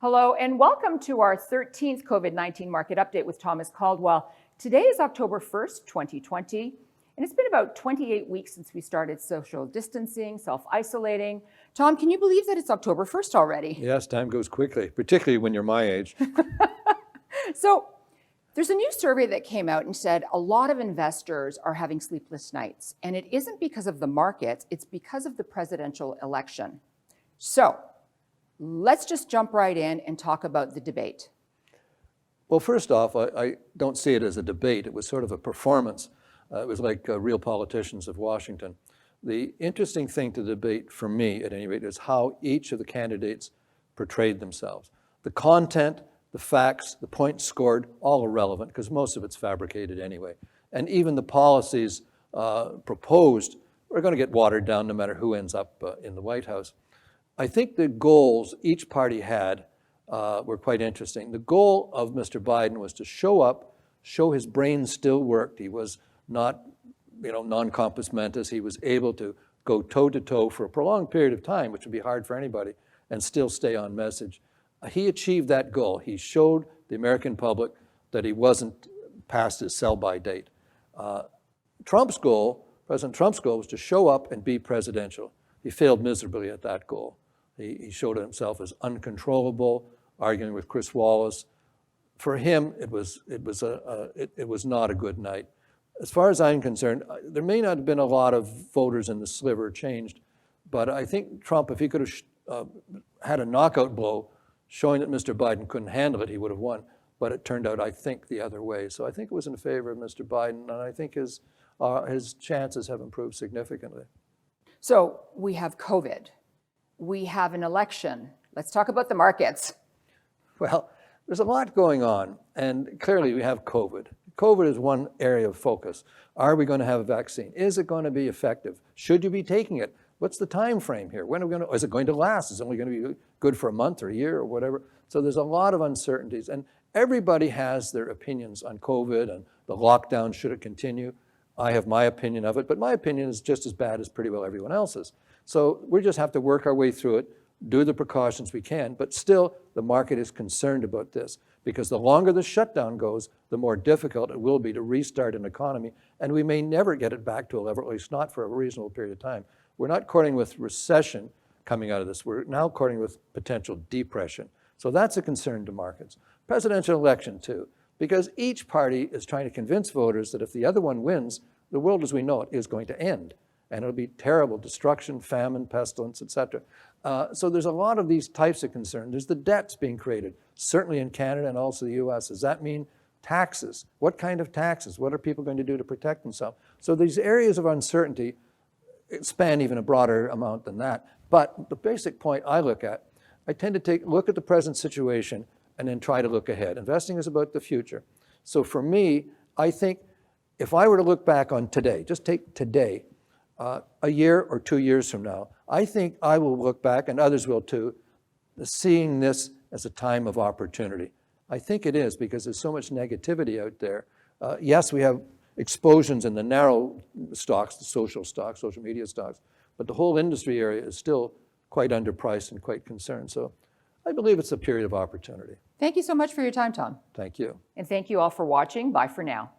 Hello and welcome to our 13th COVID-19 market update with Thomas Caldwell. Today is October 1st, 2020, and it's been about 28 weeks since we started social distancing, self-isolating. Tom, can you believe that it's October 1st already? Yes, time goes quickly, particularly when you're my age. So there's a new survey that came out and said a lot of investors are having sleepless nights, and it isn't because of the markets, it's because of the presidential election. So let's just jump right in and talk about the debate. Well, first off, I don't see it as a debate. It was sort of a performance. It was like Real Politicians of Washington. The interesting thing to debate, for me at any rate, is how each of the candidates portrayed themselves. The content, the facts, the points scored, all irrelevant because most of it's fabricated anyway. And even the policies proposed are going to get watered down no matter who ends up in the White House. I think the goals each party had were quite interesting. The goal of Mr. Biden was to show up, show his brain still worked. He was not, non-compos mentis. He was able to go toe-to-toe for a prolonged period of time, which would be hard for anybody, and still stay on message. He achieved that goal. He showed the American public that he wasn't past his sell-by date. President Trump's goal was to show up and be presidential. He failed miserably at that goal. He showed himself as uncontrollable, arguing with Chris Wallace. For him, it was not a good night. As far as I'm concerned, there may not have been a lot of voters in the sliver changed, but I think Trump, if he could have had a knockout blow, showing that Mr. Biden couldn't handle it, he would have won. But it turned out, I think, the other way. So I think it was in favor of Mr. Biden, and I think his chances have improved significantly. So we have COVID. We have an election. Let's talk about the markets. Well, there's a lot going on, and clearly we have COVID. COVID is one area of focus. Are we going to have a vaccine? Is it going to be effective? Should you be taking it? What's the time frame here? When are we going to, is it going to last? Is it only going to be good for a month or a year or whatever? So there's a lot of uncertainties, and everybody has their opinions on COVID and the lockdown, should it continue. I have my opinion of it, but my opinion is just as bad as pretty well everyone else's. So we just have to work our way through it, do the precautions we can, but still the market is concerned about this because the longer the shutdown goes, the more difficult it will be to restart an economy, and we may never get it back to a level, at least not for a reasonable period of time. We're not courting with recession coming out of this. We're now courting with potential depression. So that's a concern to markets. Presidential election too, because each party is trying to convince voters that if the other one wins, the world as we know it is going to end. And it'll be terrible, destruction, famine, pestilence, etc. So there's a lot of these types of concerns. There's the debts being created, certainly in Canada and also the US. Does that mean taxes? What kind of taxes? What are people going to do to protect themselves? So these areas of uncertainty span even a broader amount than that. But the basic point I look at, I tend to look at the present situation and then try to look ahead. Investing is about the future. So for me, I think if I were to look back on today, just take today, a year or 2 years from now, I think I will look back, and others will too, seeing this as a time of opportunity. I think it is because there's so much negativity out there. Yes, we have explosions in the narrow stocks, the social stocks, social media stocks, but the whole industry area is still quite underpriced and quite concerned. So I believe it's a period of opportunity. Thank you so much for your time, Tom. Thank you. And thank you all for watching. Bye for now.